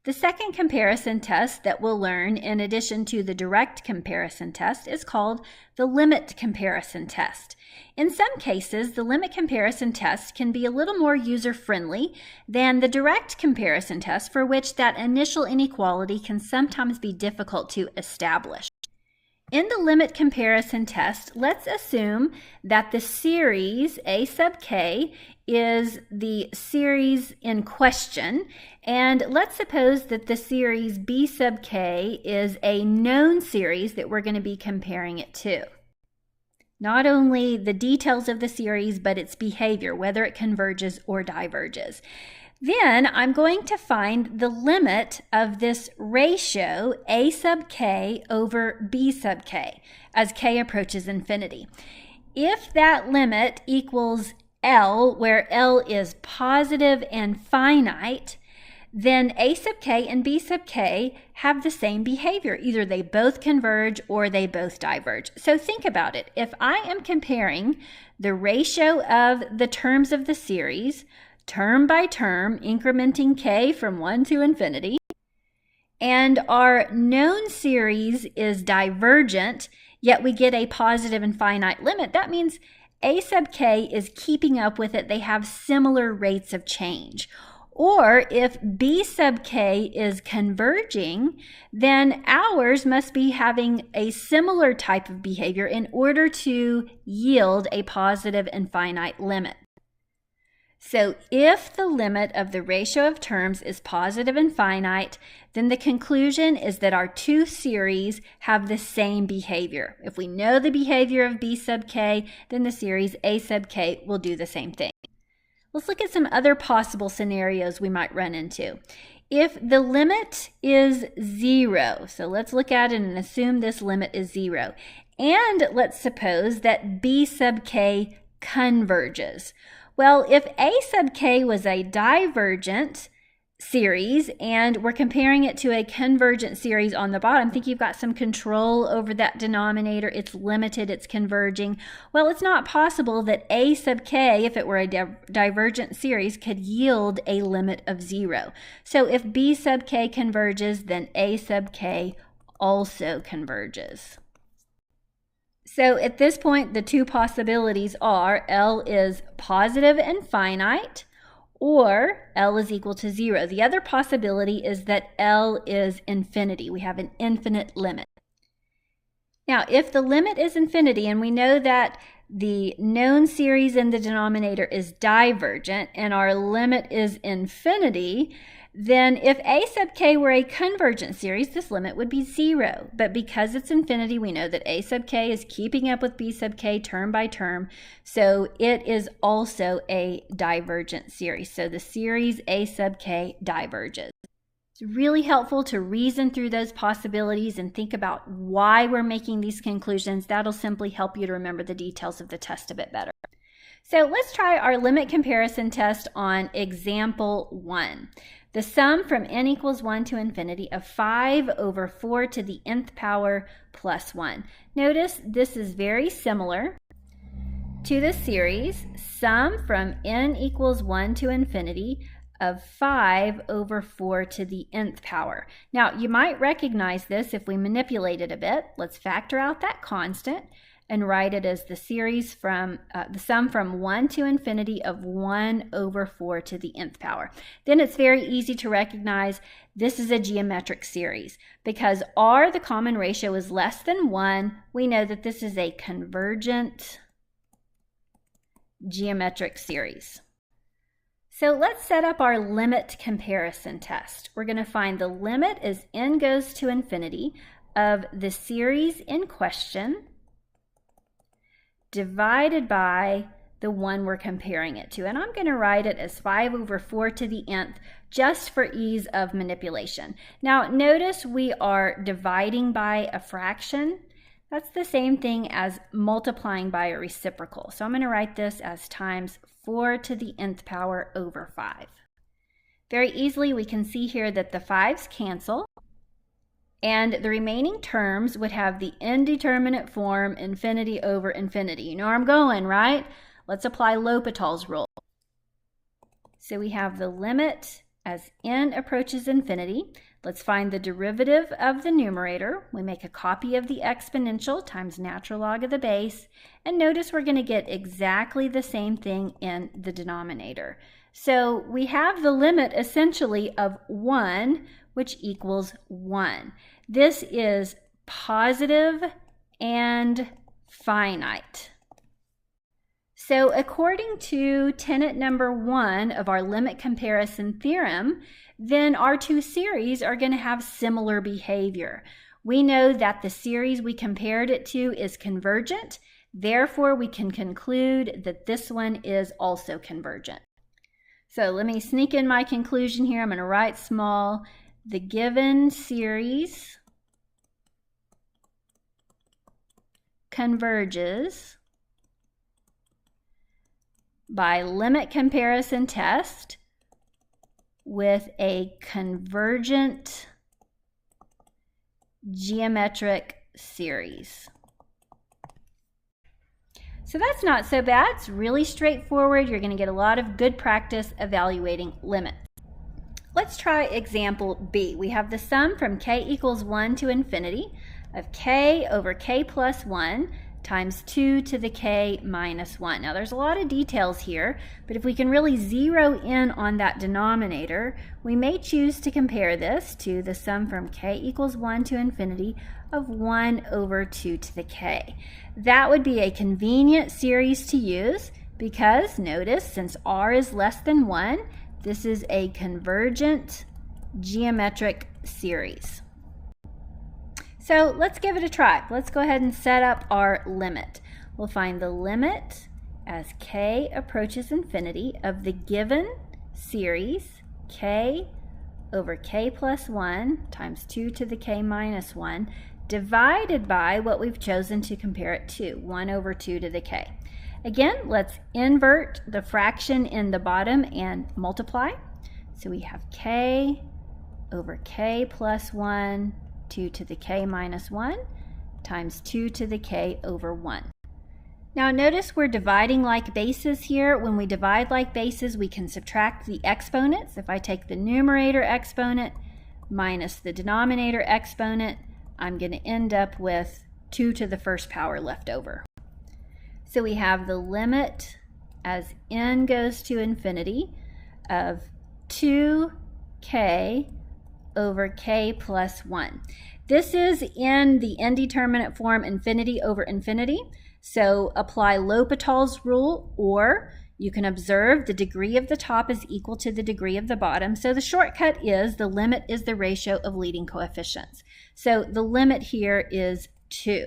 The second comparison test that we'll learn in addition to the direct comparison test is called the limit comparison test. In some cases, the limit comparison test can be a little more user-friendly than the direct comparison test, for which that initial inequality can sometimes be difficult to establish. In the limit comparison test, let's assume that the series A sub k is the series in question, and let's suppose that the series B sub k is a known series that we're going to be comparing it to. Not only the details of the series, but its behavior, whether it converges or diverges. Then I'm going to find the limit of this ratio A sub k over B sub k as k approaches infinity. If that limit equals L, where L is positive and finite, then A sub k and B sub k have the same behavior. Either they both converge or they both diverge. So think about it. If I am comparing the ratio of the terms of the series, term by term, incrementing k from 1 to infinity, and our known series is divergent, yet we get a positive and finite limit, that means A sub k is keeping up with it. They have similar rates of change. Or if B sub k is converging, then ours must be having a similar type of behavior in order to yield a positive and finite limit. So if the limit of the ratio of terms is positive and finite, then the conclusion is that our two series have the same behavior. If we know the behavior of B sub k, then the series A sub k will do the same thing. Let's look at some other possible scenarios we might run into. If the limit is 0, so let's look at it and assume this limit is 0, and let's suppose that B sub k converges. Well, if A sub k was a divergent series and we're comparing it to a convergent series on the bottom, think you've got some control over that denominator, it's limited, it's converging. Well, it's not possible that A sub k, if it were a divergent series, could yield a limit of 0. So if B sub k converges, then A sub k also converges. So at this point, the two possibilities are L is positive and finite, or L is equal to 0. The other possibility is that L is infinity. We have an infinite limit. Now, if the limit is infinity, and we know that the known series in the denominator is divergent, and our limit is infinity, then if A sub k were a convergent series, this limit would be 0. But because it's infinity, we know that A sub k is keeping up with B sub k term by term, so it is also a divergent series. So the series A sub k diverges. It's really helpful to reason through those possibilities and think about why we're making these conclusions. That'll simply help you to remember the details of the test a bit better. So let's try our limit comparison test on example 1. The sum from n equals 1 to infinity of 5 over 4 to the nth power plus 1. Notice this is very similar to the series sum from n equals 1 to infinity of 5 over 4 to the nth power. Now, you might recognize this if we manipulate it a bit. Let's factor out that constant and write it as the series from the sum from 1 to infinity of 1 over 4 to the nth power. Then it's very easy to recognize this is a geometric series. Because r, the common ratio, is less than 1, we know that this is a convergent geometric series. So let's set up our limit comparison test. We're going to find the limit as n goes to infinity of the series in question divided by the one we're comparing it to. And I'm going to write it as 5 over 4 to the nth just for ease of manipulation. Now notice we are dividing by a fraction. That's the same thing as multiplying by a reciprocal. So I'm going to write this as times 4 to the nth power over 5. Very easily we can see here that the 5's cancel, and the remaining terms would have the indeterminate form infinity over infinity. You know where I'm going, right? Let's apply L'Hopital's rule. So we have the limit as n approaches infinity. Let's find the derivative of the numerator. We make a copy of the exponential times natural log of the base, and notice we're going to get exactly the same thing in the denominator. So we have the limit essentially of 1, which equals 1. This is positive and finite. So according to tenet number 1 of our limit comparison theorem, then our two series are going to have similar behavior. We know that the series we compared it to is convergent, therefore we can conclude that this one is also convergent. So let me sneak in my conclusion here. I'm going to write small. The given series converges by limit comparison test with a convergent geometric series. So that's not so bad. It's really straightforward. You're going to get a lot of good practice evaluating limits. Let's try example B. We have the sum from k equals 1 to infinity of k over k plus 1 times 2 to the k minus 1. Now there's a lot of details here, but if we can really zero in on that denominator, we may choose to compare this to the sum from k equals 1 to infinity of 1 over 2 to the k. That would be a convenient series to use because, notice, since r is less than 1, this is a convergent geometric series. So let's give it a try. Let's go ahead and set up our limit. We'll find the limit as k approaches infinity of the given series k over k plus 1 times 2 to the k minus 1 divided by what we've chosen to compare it to, 1 over 2 to the k. Again, let's invert the fraction in the bottom and multiply. So we have k over k plus 1 2 to the k minus 1 times 2 to the k over 1. Now notice we're dividing like bases here. When we divide like bases, we can subtract the exponents. If I take the numerator exponent minus the denominator exponent, I'm going to end up with 2 to the first power left over. So we have the limit as n goes to infinity of 2k over k plus 1. This is in the indeterminate form infinity over infinity. So apply L'Hopital's rule, or you can observe the degree of the top is equal to the degree of the bottom. So the shortcut is the limit is the ratio of leading coefficients. So the limit here is 2.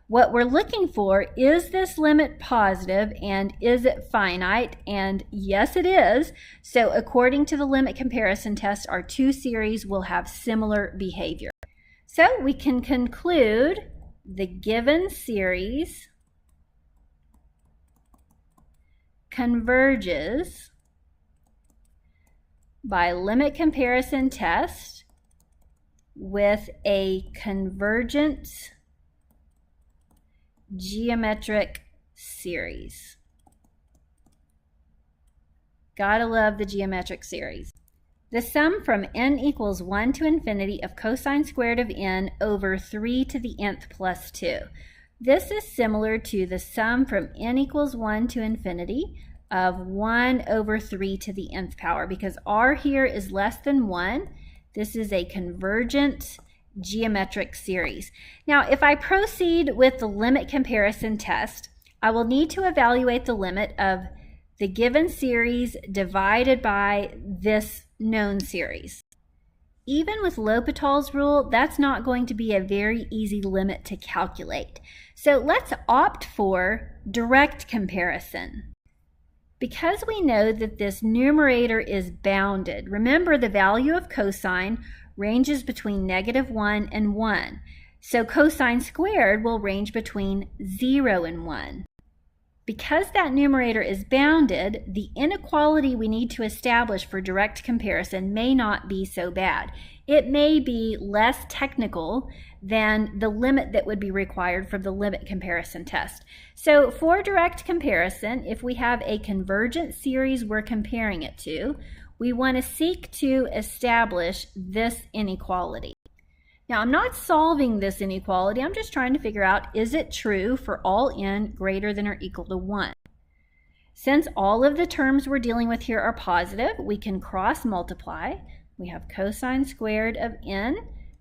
What we're looking for is this limit positive and is it finite? And yes, it is. So according to the limit comparison test, our two series will have similar behavior. So we can conclude the given series converges by limit comparison test with a convergent geometric series. Gotta love the geometric series. The sum from n equals 1 to infinity of cosine squared of n over 3 to the nth plus 2. This is similar to the sum from n equals 1 to infinity of 1 over 3 to the nth power. Because r here is less than 1, this is a convergent geometric series. Now, if I proceed with the limit comparison test, I will need to evaluate the limit of the given series divided by this known series. Even with L'Hopital's rule, that's not going to be a very easy limit to calculate. So let's opt for direct comparison. Because we know that this numerator is bounded, remember the value of cosine ranges between -1 and 1. So cosine squared will range between 0 and 1. Because that numerator is bounded, the inequality we need to establish for direct comparison may not be so bad. It may be less technical than the limit that would be required for the limit comparison test. So for direct comparison, if we have a convergent series we're comparing it to, we want to seek to establish this inequality. Now, I'm not solving this inequality. I'm just trying to figure out, is it true for all n greater than or equal to 1? Since all of the terms we're dealing with here are positive, we can cross multiply. We have cosine squared of n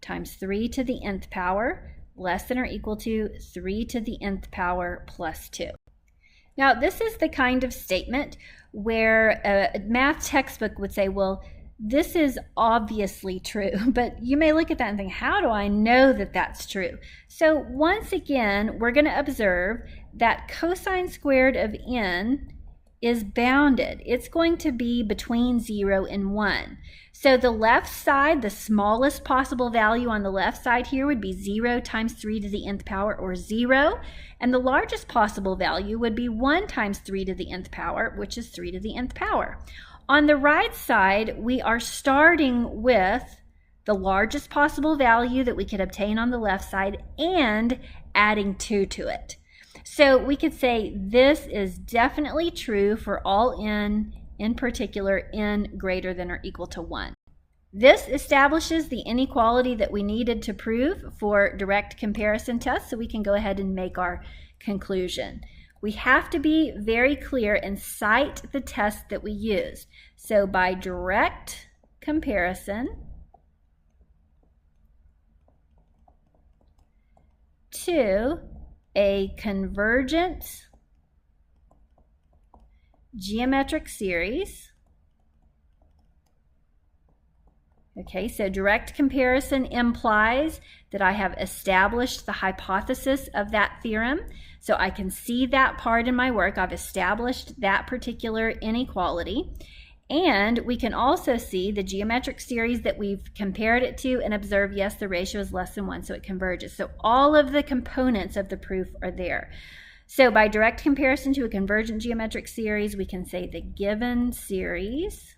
times 3 to the nth power less than or equal to 3 to the nth power plus 2. Now, this is the kind of statement where a math textbook would say, well, this is obviously true, but you may look at that and think, how do I know that that's true? So once again, we're going to observe that cosine squared of n is bounded. It's going to be between 0 and 1. So the left side, the smallest possible value on the left side here would be 0 times 3 to the nth power, or 0. And the largest possible value would be 1 times 3 to the nth power, which is 3 to the nth power. On the right side, we are starting with the largest possible value that we could obtain on the left side and adding 2 to it. So we could say this is definitely true for all n, in particular n greater than or equal to 1. This establishes the inequality that we needed to prove for direct comparison tests, so we can go ahead and make our conclusion. We have to be very clear and cite the test that we used. So by direct comparison to a convergent geometric series. Okay, so direct comparison implies that I have established the hypothesis of that theorem. So I can see that part in my work. I've established that particular inequality. And we can also see the geometric series that we've compared it to and observe, yes, the ratio is less than 1, so it converges. So all of the components of the proof are there. So by direct comparison to a convergent geometric series, we can say the given series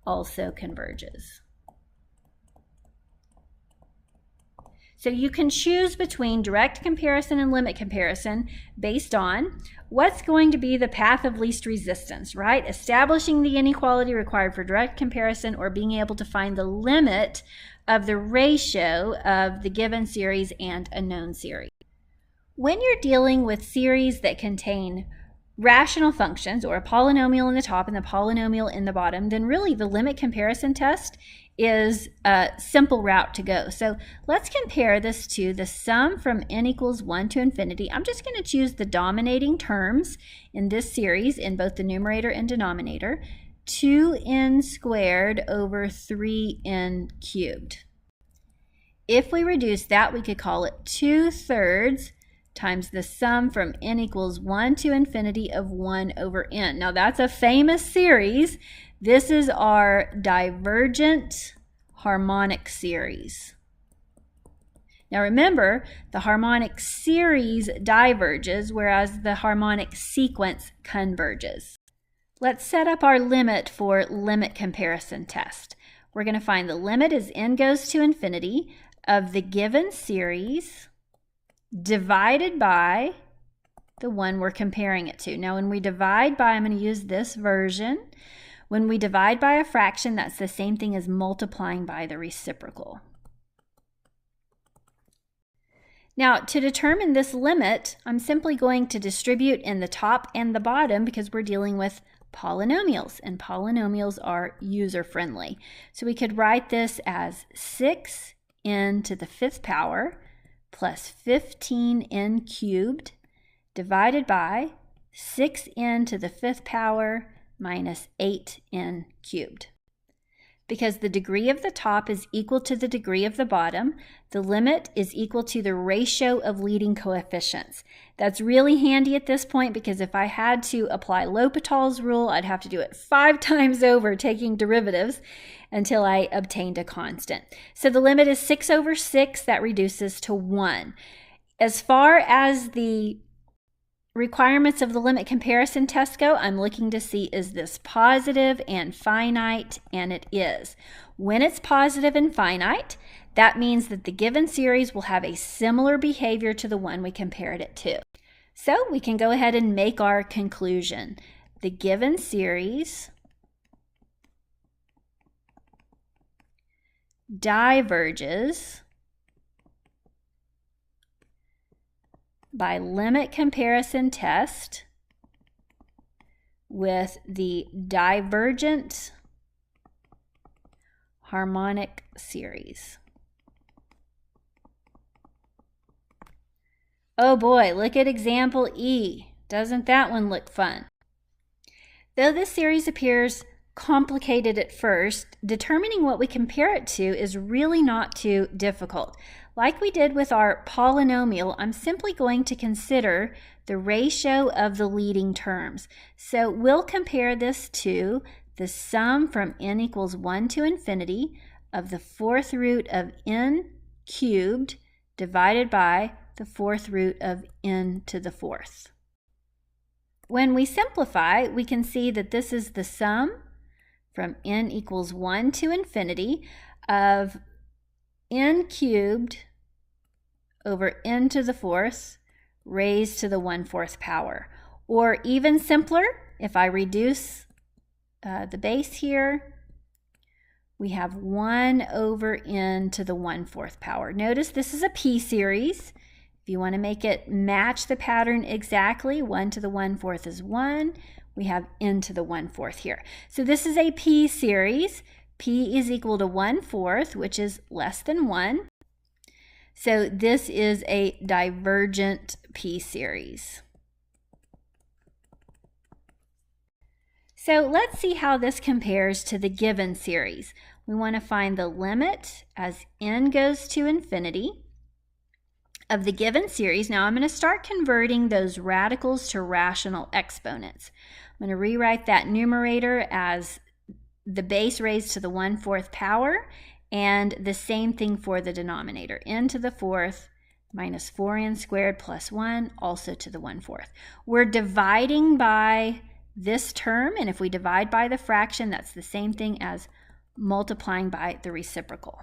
also converges. So you can choose between direct comparison and limit comparison based on what's going to be the path of least resistance, right? Establishing the inequality required for direct comparison, or being able to find the limit of the ratio of the given series and a known series. When you're dealing with series that contain rational functions, or a polynomial in the top and the polynomial in the bottom, then really the limit comparison test is a simple route to go. So let's compare this to the sum from n equals 1 to infinity. I'm just going to choose the dominating terms in this series in both the numerator and denominator, 2n squared over 3n cubed. If we reduce that, we could call it 2/3 times the sum from n equals 1 to infinity of 1 over n. Now that's a famous series. This is our divergent harmonic series. Now remember, the harmonic series diverges, whereas the harmonic sequence converges. Let's set up our limit for limit comparison test. We're going to find the limit as n goes to infinity of the given series divided by the one we're comparing it to. Now when we divide by, I'm going to use this version. When we divide by a fraction, that's the same thing as multiplying by the reciprocal. Now, to determine this limit, I'm simply going to distribute in the top and the bottom because we're dealing with polynomials, and polynomials are user-friendly. So we could write this as 6n to the 5th power plus 15n cubed divided by 6n to the 5th power minus 8n cubed. Because the degree of the top is equal to the degree of the bottom, the limit is equal to the ratio of leading coefficients. That's really handy at this point because if I had to apply L'Hopital's rule, I'd have to do it 5 times over taking derivatives until I obtained a constant. So the limit is 6 over 6, that reduces to 1. As far as the requirements of the limit comparison test go, I'm looking to see, is this positive and finite? And it is. When it's positive and finite, that means that the given series will have a similar behavior to the one we compared it to. So we can go ahead and make our conclusion the given series diverges by limit comparison test with the divergent harmonic series. Oh boy, look at example E. Doesn't that one look fun? Though this series appears complicated at first, determining what we compare it to is really not too difficult. Like we did with our polynomial, I'm simply going to consider the ratio of the leading terms. So we'll compare this to the sum from n equals 1 to infinity of the fourth root of n cubed divided by the fourth root of n to the fourth. When we simplify, we can see that this is the sum from n equals 1 to infinity of n cubed over n to the fourth raised to the 1/4 power. Or even simpler, if I reduce the base here, we have 1 over n to the 1/4 power. Notice this is a p-series. If you want to make it match the pattern exactly, 1 to the 1/4 is 1. We have n to the 1/4 here. So this is a p-series. P is equal to 1/4, which is less than 1. So this is a divergent p-series. So let's see how this compares to the given series. We want to find the limit as n goes to infinity of the given series. Now I'm going to start converting those radicals to rational exponents. I'm going to rewrite that numerator as the base raised to the 1/4 power, and the same thing for the denominator, n to the 4th minus 4n squared plus 1, also to the 1/4. We're dividing by this term, and if we divide by the fraction, that's the same thing as multiplying by the reciprocal.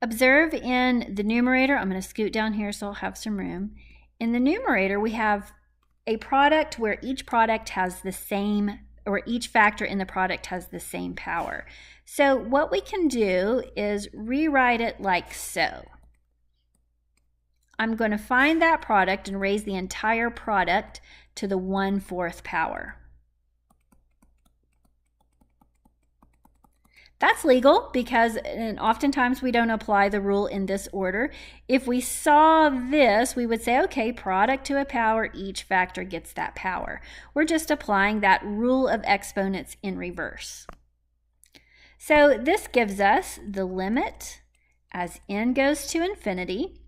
Observe in the numerator, I'm going to scoot down here so I'll have some room. In the numerator, we have a product where each product has the same, or each factor in the product has the same power. So what we can do is rewrite it like so. I'm going to find that product and raise the entire product to the 1/4 power. That's legal because oftentimes we don't apply the rule in this order. If we saw this, we would say, okay, product to a power, each factor gets that power. We're just applying that rule of exponents in reverse. So this gives us the limit as n goes to infinity,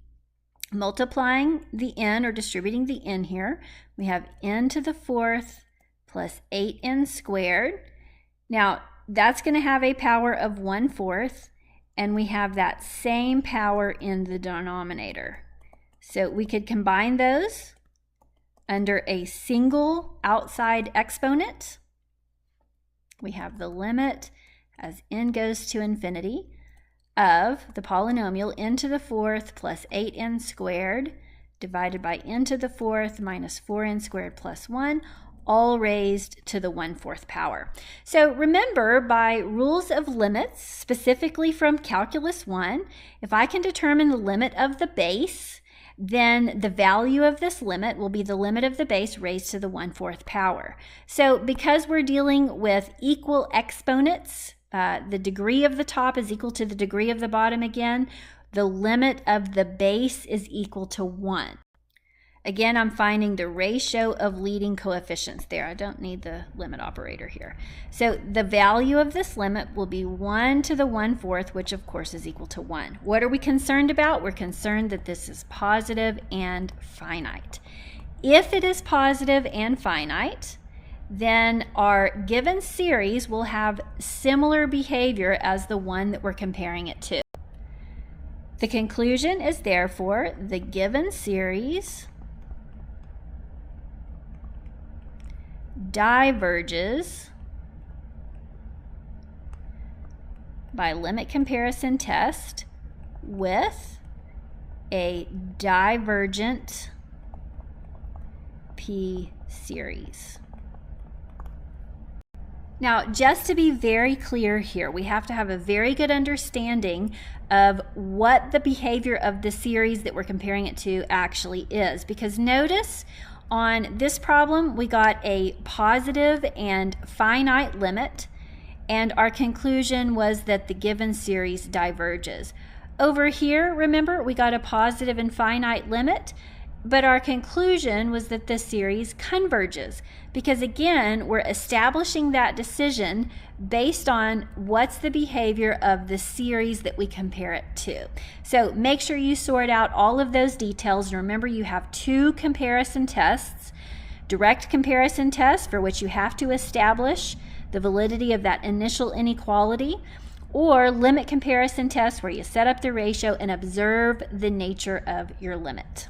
multiplying the n or distributing the n here. We have n to the 4th plus 8n squared. Now, that's going to have a power of 1/4, and we have that same power in the denominator. So we could combine those under a single outside exponent. We have the limit as n goes to infinity of the polynomial n to the 4th plus 8n squared divided by n to the 4th minus 4n squared plus 1, all raised to the 1/4 power. So remember, by rules of limits, specifically from Calculus 1, if I can determine the limit of the base, then the value of this limit will be the limit of the base raised to the 1/4 power. So because we're dealing with equal exponents, the degree of the top is equal to the degree of the bottom again, the limit of the base is equal to 1. Again, I'm finding the ratio of leading coefficients there. I don't need the limit operator here. So the value of this limit will be 1 to the 1/4, which of course is equal to 1. What are we concerned about? We're concerned that this is positive and finite. If it is positive and finite, then our given series will have similar behavior as the one that we're comparing it to. The conclusion is therefore the given series diverges by limit comparison test with a divergent p-series. Now, just to be very clear here, we have to have a very good understanding of what the behavior of the series that we're comparing it to actually is. Because notice on this problem, we got a positive and finite limit, and our conclusion was that the given series diverges. Over here, remember, we got a positive and finite limit, but our conclusion was that this series converges, because again, we're establishing that decision based on what's the behavior of the series that we compare it to. So make sure you sort out all of those details. And remember, you have two comparison tests: direct comparison test, for which you have to establish the validity of that initial inequality, or limit comparison test, where you set up the ratio and observe the nature of your limit.